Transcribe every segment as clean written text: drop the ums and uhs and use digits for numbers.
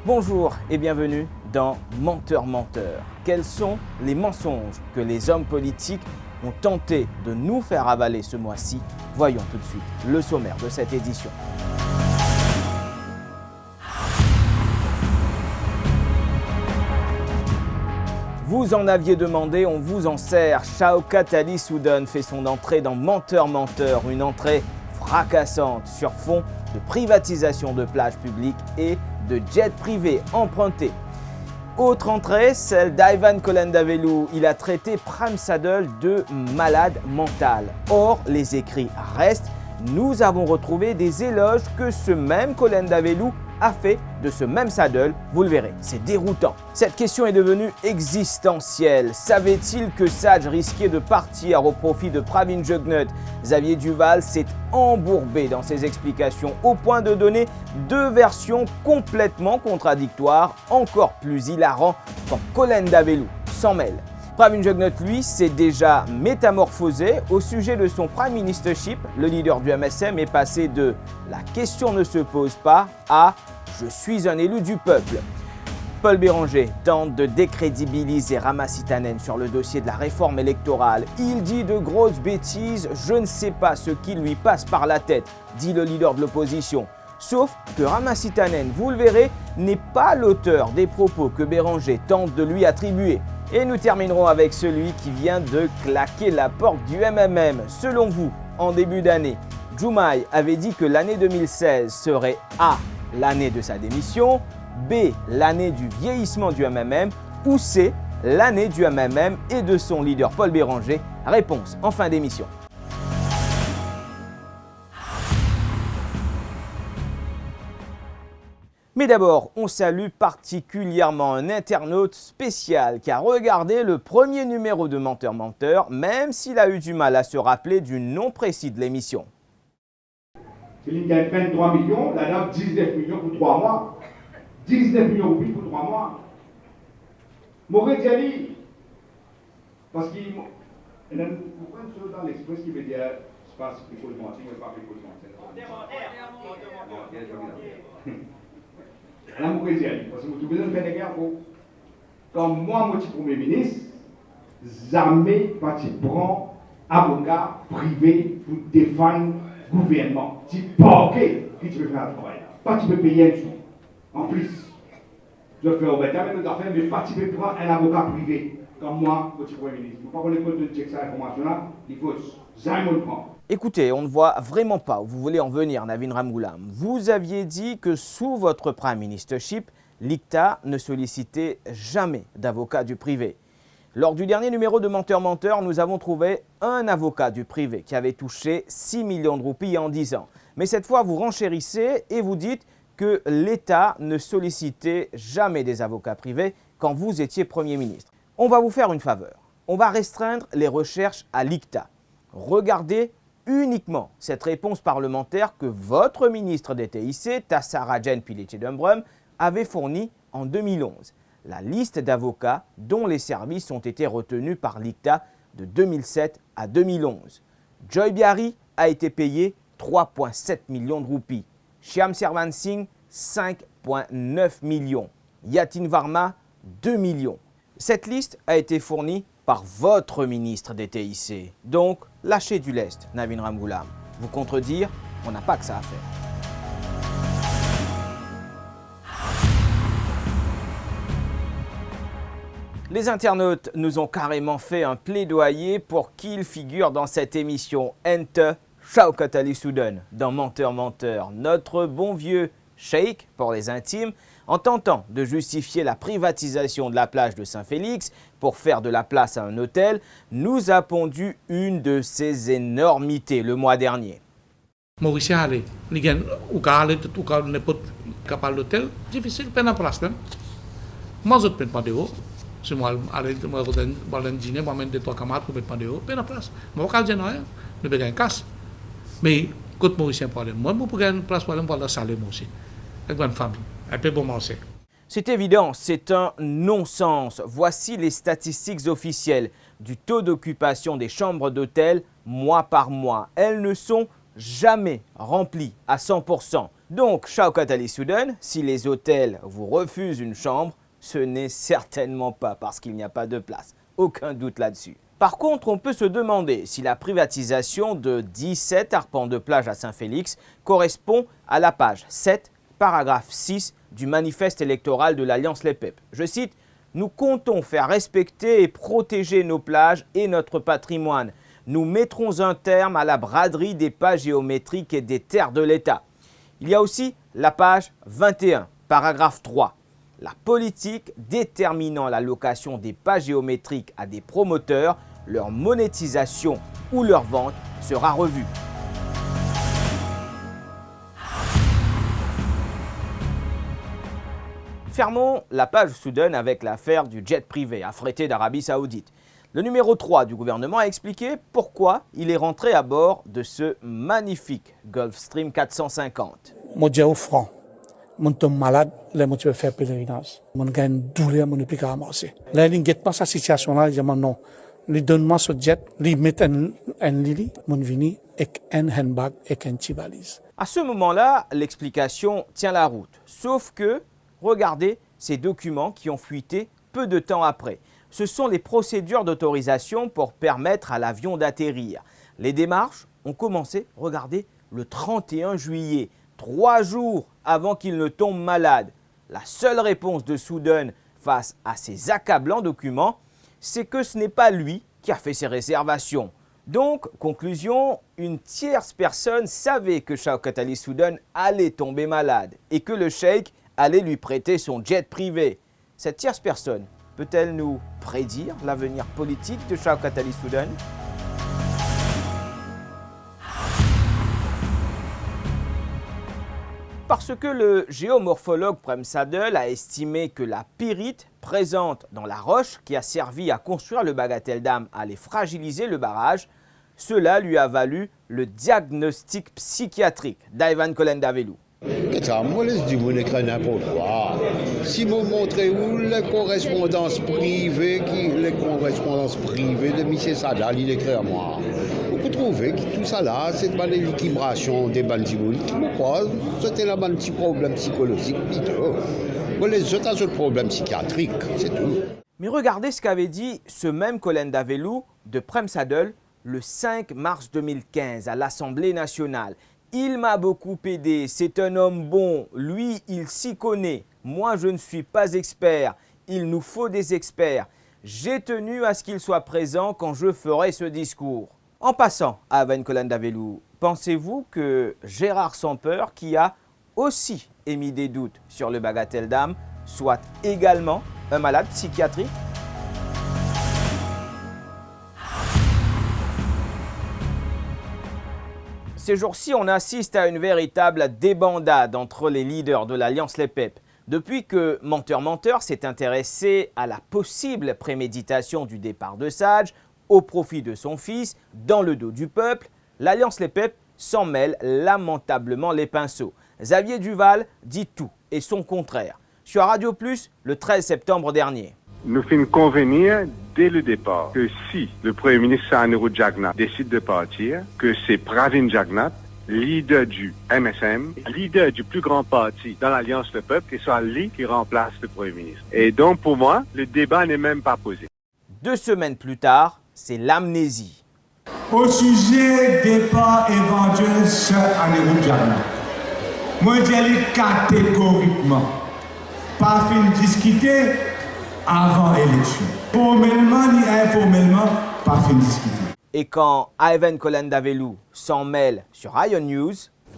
Bonjour et bienvenue dans Menteur Menteur. Quels sont les mensonges que les hommes politiques ont tenté de nous faire avaler ce mois-ci? Voyons tout de suite le sommaire de cette édition. Vous en aviez demandé, on vous en sert. Shaukat Ali Soudan fait son entrée dans Menteur Menteur, une entrée fracassante sur fond de privatisation de plages publiques et de jets privés empruntés. Autre entrée, celle d'Ivan Kolandavelou. Il a traité Prem Saddle de malade mental. Or, les écrits restent. Nous avons retrouvé des éloges que ce même Kolandavelou a fait de ce même Saddle, vous le verrez, c'est déroutant. Cette question est devenue existentielle. Savait-il que Sadj risquait de partir au profit de Pravin Jugnut? Xavier Duval s'est embourbé dans ses explications au point de donner deux versions complètement contradictoires, encore plus hilarant quand Kolandavelou s'en mêle. Pravin Jugnut, lui, s'est déjà métamorphosé au sujet de son Prime Ministership. Le leader du MSM est passé de « la question ne se pose pas » à « je suis un élu du peuple ». Paul Béranger tente de décrédibiliser Ramasitanen sur le dossier de la réforme électorale. Il dit de grosses bêtises, je ne sais pas ce qui lui passe par la tête, dit le leader de l'opposition. Sauf que Ramasitanen, vous le verrez, n'est pas l'auteur des propos que Béranger tente de lui attribuer. Et nous terminerons avec celui qui vient de claquer la porte du MMM. Selon vous, en début d'année, Diomaye avait dit que l'année 2016 serait A, l'année de sa démission, B, l'année du vieillissement du MMM, ou C, l'année du MMM et de son leader Paul Béranger. Réponse en fin d'émission. Mais d'abord, on salue particulièrement un internaute spécial qui a regardé le premier numéro de Menteur Menteur, même s'il a eu du mal à se rappeler du nom précis de l'émission. Il gagne 23 millions, la dame 19 millions pour 3 mois. 19 millions de roupies pour 3 mois. Maurice Diali, parce qu'il... Pourquoi une chose dans l'Express qui veut dire je passe pour le mentir, mais pas pour le mentir. La Maurice Diali, parce que vous avez besoin de faire des guerres pour... Comme moi, mon petit Premier ministre, jamais pas de prend avocat privé pour défendre le gouvernement. Tu parquet qui tu peux faire un travail. Pas tu peux payer un sou. En plus, je fais au bêta, mais pas tu peux prendre un avocat privé. Comme moi, mon petit Premier ministre. Vous ne pouvez pas connaître cette information-là, il faut jamais le prendre. Écoutez, on ne voit vraiment pas où vous voulez en venir, Navin Ramgoolam. Vous aviez dit que sous votre Prime Ministership, l'ICTA ne sollicitait jamais d'avocat du privé. Lors du dernier numéro de Menteur Menteur, nous avons trouvé un avocat du privé qui avait touché 6 millions de roupies en 10 ans. Mais cette fois, vous renchérissez et vous dites que l'État ne sollicitait jamais des avocats privés quand vous étiez Premier ministre. On va vous faire une faveur. On va restreindre les recherches à l'ICTA. Regardez uniquement cette réponse parlementaire que votre ministre des TIC, Tassarajan Pilichidembrum, avait fournie en 2011. La liste d'avocats dont les services ont été retenus par l'ICTA de 2007 à 2011. Joy Biari a été payé 3,7 millions de roupies. Shyam Servan Singh, 5,9 millions. Yatin Varma, 2 millions. Cette liste a été fournie par votre ministre des TIC. Donc, lâchez du lest, Navin Ramgoolam. Vous contredire, on n'a pas que ça à faire. Les internautes nous ont carrément fait un plaidoyer pour qu'il figure dans cette émission. Ente Shaukat Ali Soudan dans Menteur Menteur. Notre bon vieux Sheikh, pour les intimes, en tentant de justifier la privatisation de la plage de Saint-Félix pour faire de la place à un hôtel, nous a pondu une de ces énormités le mois dernier. Maurice Ali, o cara ne peut capable l'hôtel, difficile peine en place. Moi je peux pas de haut. Si moi aller moi dîner, moi même 2-3 camarades pour mettre pas de haut, peine en place. Moi quand je n'ai ne peux gagner casse. Mais quand Maurice parle, moi pour gagner place pour aller voir la salle moi aussi. Avec bonne famille. C'est évident, c'est un non-sens. Voici les statistiques officielles du taux d'occupation des chambres d'hôtel mois par mois. Elles ne sont jamais remplis à 100%. Donc, Shaukat Ali Soudan, si les hôtels vous refusent une chambre, ce n'est certainement pas parce qu'il n'y a pas de place. Aucun doute là-dessus. Par contre, on peut se demander si la privatisation de 17 arpents de plage à Saint-Félix correspond à la page 7, paragraphe 6 du manifeste électoral de l'Alliance Les Peuples. Je cite, « Nous comptons faire respecter et protéger nos plages et notre patrimoine. Nous mettrons un terme à la braderie des pas géométriques et des terres de l'État. » Il y a aussi la page 21, paragraphe 3. La politique déterminant la location des pas géométriques à des promoteurs, leur monétisation ou leur vente sera revue. Fermons la page Soudan avec l'affaire du jet privé affrété d'Arabie Saoudite. Le numéro 3 du gouvernement a expliqué pourquoi il est rentré à bord de ce magnifique Gulfstream 450. Moi, je suis franc. Je suis malade, je peux faire pèlerinage. Je suis une douleur, je ne peux pas marcher. Là, je ne sais pas cette situation-là, je dis non. Je donne ce jet, je mets un lit, je viens avec un handbag et une petite valise. À ce moment-là, l'explication tient la route. Sauf que, regardez ces documents qui ont fuité peu de temps après. Ce sont les procédures d'autorisation pour permettre à l'avion d'atterrir. Les démarches ont commencé, regardez, le 31 juillet, 3 jours avant qu'il ne tombe malade. La seule réponse de Soudan face à ces accablants documents, c'est que ce n'est pas lui qui a fait ses réservations. Donc, conclusion, une tierce personne savait que Shaukat Ali Soudan allait tomber malade et que le cheikh allait lui prêter son jet privé. Cette tierce personne peut-elle nous prédire l'avenir politique de Shaukat Ali Soudan ? Parce que le géomorphologue Prem Sadel a estimé que la pyrite présente dans la roche qui a servi à construire le Bagatelle Dam allait fragiliser le barrage, cela lui a valu le diagnostic psychiatrique d'Ivan Kolendavelou. Moi, je dis, vous n'écrivez n'importe quoi. Si vous montrez où les correspondances privées de M. Sadal, il écrit à moi. Vous pouvez trouver que tout ça là, c'est de l'équilibration des bandits. C'était là un petit problème psychologique. Les autres, c'est un problème psychiatrique, c'est tout. Mais regardez ce qu'avait dit ce même Kolendavelou de Prem Sadel le 5 mars 2015 à l'Assemblée nationale. Il m'a beaucoup aidé, c'est un homme bon, lui il s'y connaît, moi je ne suis pas expert, il nous faut des experts. J'ai tenu à ce qu'il soit présent quand je ferai ce discours. En passant à Ivan Kolendavelou, pensez-vous que Gérard Sampeur, qui a aussi émis des doutes sur le Bagatelle Dam, soit également un malade psychiatrique ? Ces jours-ci, on assiste à une véritable débandade entre les leaders de l'Alliance Les Peuples. Depuis que Menteur s'est intéressé à la possible préméditation du départ de Sage au profit de son fils dans le dos du peuple, l'Alliance Les Peuples s'en mêle lamentablement les pinceaux. Xavier Duval dit tout et son contraire. Sur Radio Plus, le 13 septembre dernier. Nous finissons convenir dès le départ que si le Premier ministre Saneru Jagnat décide de partir, que c'est Pravin Jagnat, leader du MSM, leader du plus grand parti dans l'Alliance Le Peuple, qui soit lui qui remplace le Premier ministre. Et donc pour moi, le débat n'est même pas posé. 2 semaines plus tard, c'est l'amnésie. Au sujet départ éventuel sur Saneru Jagnat, moi je dis catégoriquement, pas fin discuter avant l'élection. Formellement ni informellement, pas fin discuter. Et quand Ivan Kolendavelou s'en mêle sur Ion News,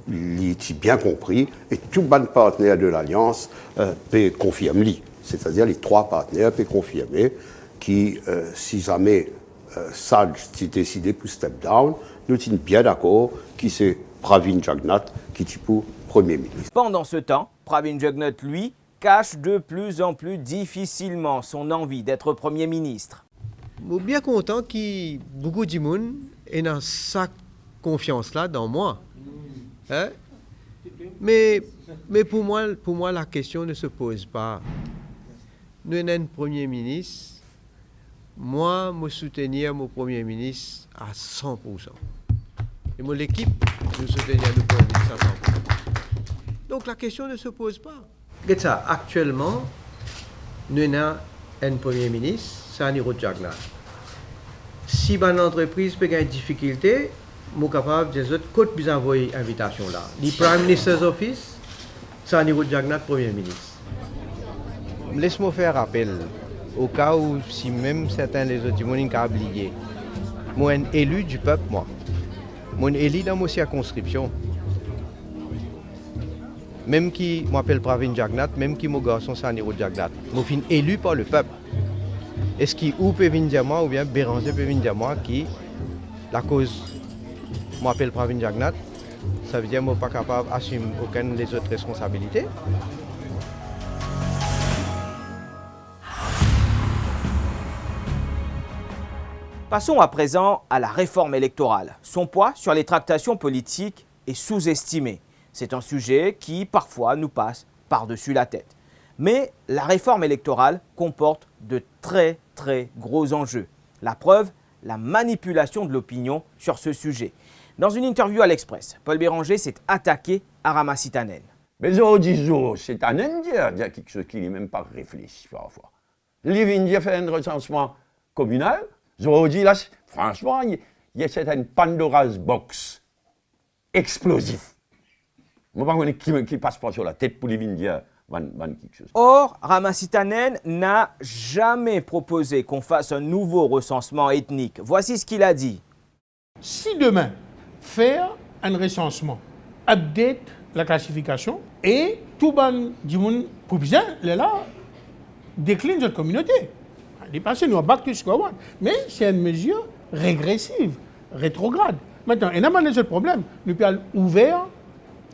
Il a bien compris et tout bon partenaire de l'Alliance peut confirmer. C'est-à-dire les 3 partenaires peuvent confirmer qui, si jamais Sage s'est décidé pour step down, nous sommes bien d'accord que c'est Pravin Jagnat qui est pour Premier ministre. Pendant ce temps, Pravin Jagnat, lui, cache de plus en plus difficilement son envie d'être Premier ministre. Je suis bien content que beaucoup de monde ait dans sa confiance-là dans moi. Hein? Mais pour moi, la question ne se pose pas. Nous avons un Premier ministre. Moi, je soutenir mon Premier ministre à 100%. Et mon équipe nous soutenir le Premier ministre. Donc la question ne se pose pas. Regarde ça, actuellement, nous avons un Premier ministre, c'est Anirudh Jagannath. Si une entreprise peut avoir des difficultés, je suis capable de dire que vous envoyer une invitation là. Le Prime Minister's Office, c'est Anirudh Jagannath, Premier ministre. Laisse-moi faire appel au cas où, si même certains des autres ont oublié, moi, un élu du peuple, moi. Moi, un élu dans ma circonscription. Même qui m'appelle Pravin Jagannath, même qui mon garçon c'est Anirudh Jagannath. Je suis élu par le peuple. Est-ce qu'il ou peut venir dire moi, ou bien Béranger peut venir dire moi, qui la cause m'appelle Pravin Jagannath, ça veut dire que je ne suis pas capable d'assumer aucune des autres responsabilités. Passons à présent à la réforme électorale. Son poids sur les tractations politiques est sous-estimé. C'est un sujet qui, parfois, nous passe par-dessus la tête. Mais la réforme électorale comporte de très gros enjeux. La preuve, la manipulation de l'opinion sur ce sujet. Dans une interview à l'Express, Paul Béranger s'est attaqué à Ramasitanen. Mais je dis, c'est un Indien, il y a quelque chose qui n'est même pas réfléchi parfois. Les Indiens font un recensement communal, je dis là, franchement, il y a cette Pandora's box explosif. Je ne sais pas qui passe pas sur la tête pour les Indiens. Or, Ramasitanen n'a jamais proposé qu'on fasse un nouveau recensement ethnique. Voici ce qu'il a dit. Si demain, faire un recensement, update la classification, et tout le monde pour bien, là, décline notre communauté. Il est passé, nous, back to square one. Mais c'est une mesure régressive, rétrograde. Maintenant, il y a un autre problème. Nous pouvons ouvrir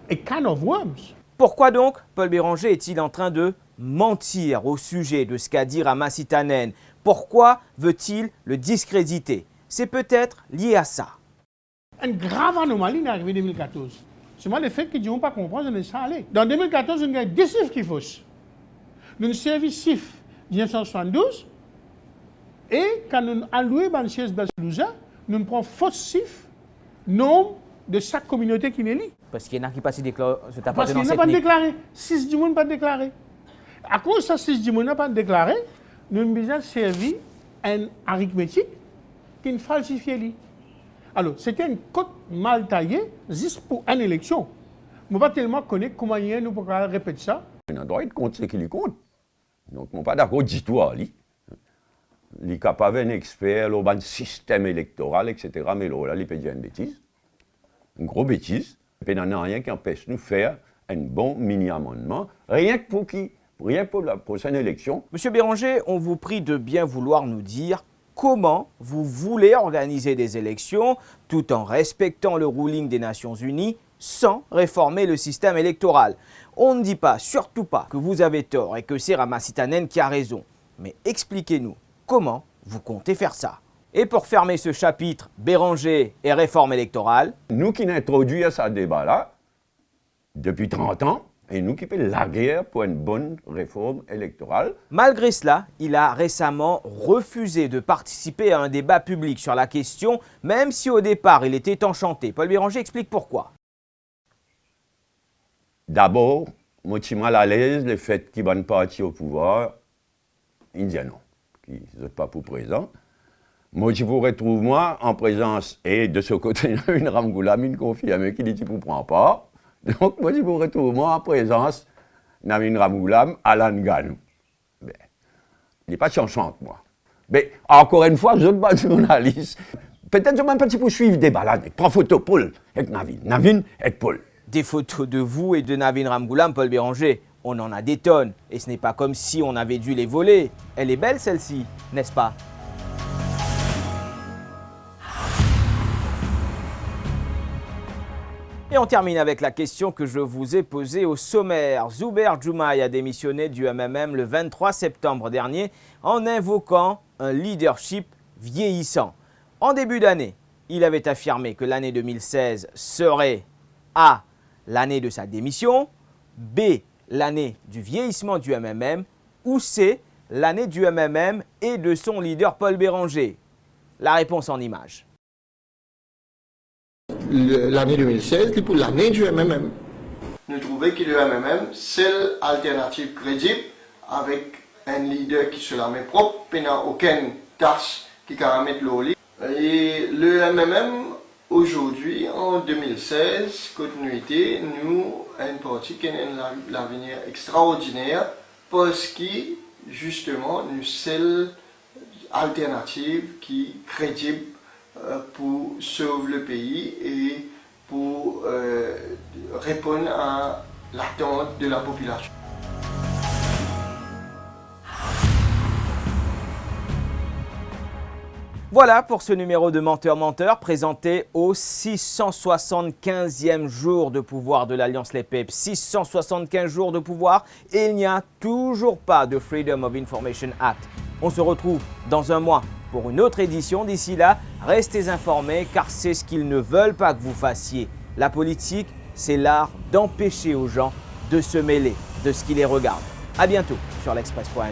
a can of worms. Pourquoi donc Paul Béranger est-il en train de mentir au sujet de ce qu'a dit Ramasitanen? Pourquoi veut-il le discréditer? C'est peut-être lié à ça. Une grave anomalie est arrivée en 2014. C'est moi le fait que nous ne pas comprendre, je ne sais pas aller. Dans 2014, nous avons 10 chiffres qui faussent. Nous avons servi chiffres 1972 et quand nous avons alloué dans le siège Baselouza, nous prenons faux chiffres, nombre de chaque communauté qui n'est liée. Parce qu'il y en a qui passent déclaré. Parce qu'il n'a pas déclaré. 6 du monde pas déclaré. À cause de ça, 6 du monde n'a pas déclaré, nous avons besoin de servir un arithmétique qui ne falsifie. Alors, c'était une cote mal taillée juste pour une élection. Je ne sais pas tellement connaître comment nous pouvons répéter ça. On doit être contre ce qui lui compte. Donc, je ne suis pas d'accord du tout. Il est capable d'un expert, le système électoral, etc. Mais là, il peut dire une bêtise. Une grosse bêtise. Il n'y a rien qui empêche de nous faire un bon mini-amendement, rien pour la prochaine élection. Monsieur Béranger, on vous prie de bien vouloir nous dire comment vous voulez organiser des élections tout en respectant le ruling des Nations Unies sans réformer le système électoral. On ne dit pas, surtout pas, que vous avez tort et que c'est Ramasitanen qui a raison. Mais expliquez-nous comment vous comptez faire ça. Et pour fermer ce chapitre, Béranger et réforme électorale. Nous qui introduisons ce débat-là depuis 30 ans, et nous qui faisons la guerre pour une bonne réforme électorale. Malgré cela, il a récemment refusé de participer à un débat public sur la question, même si au départ il était enchanté. Paul Béranger explique pourquoi. D'abord, moi je suis mal à l'aise le fait qu'il y ait une partie au pouvoir, indien non, qui n'est pas pour présent. Moi, je pourrais trouver moi en présence, et de ce côté, une Ramgoulam, une confirmée qui dit qu'il ne prend pas. Donc, moi, je pourrais trouver moi en présence d'une Ramgoulam, Alan Ganou. Ben, il n'est pas chanchante, moi. Mais encore une fois, je ne suis pas journaliste. Peut-être que je même pas pour suivre des balades. Prends photo Paul avec Navin avec Paul. Des photos de vous et de Navin Ramgoulam, Paul Béranger, on en a des tonnes. Et ce n'est pas comme si on avait dû les voler. Elle est belle, celle-ci, n'est-ce pas? Et on termine avec la question que je vous ai posée au sommaire. Zuber Djoumaï a démissionné du MMM le 23 septembre dernier en invoquant un leadership vieillissant. En début d'année, il avait affirmé que l'année 2016 serait A. l'année de sa démission, B. l'année du vieillissement du MMM ou C. l'année du MMM et de son leader Paul Béranger. La réponse en images. l'année 2016, c'est pour l'année du MMM. Nous trouvons que le MMM, c'est l'alternative crédible avec un leader qui se la met propre, et n'a aucune tâche qui va mettre l'eau. Et le MMM, aujourd'hui, en 2016, continuité, nous, un parti qui a un avenir extraordinaire parce que, justement, nous sommes alternative qui est crédible pour sauver le pays et pour répondre à l'attente de la population. Voilà pour ce numéro de Menteur présenté au 675e jour de pouvoir de l'Alliance Les Peuples. 675 jours de pouvoir et il n'y a toujours pas de Freedom of Information Act. On se retrouve dans un mois pour une autre édition. D'ici là, restez informés car c'est ce qu'ils ne veulent pas que vous fassiez. La politique, c'est l'art d'empêcher aux gens de se mêler de ce qui les regarde. À bientôt sur l'Express.nu.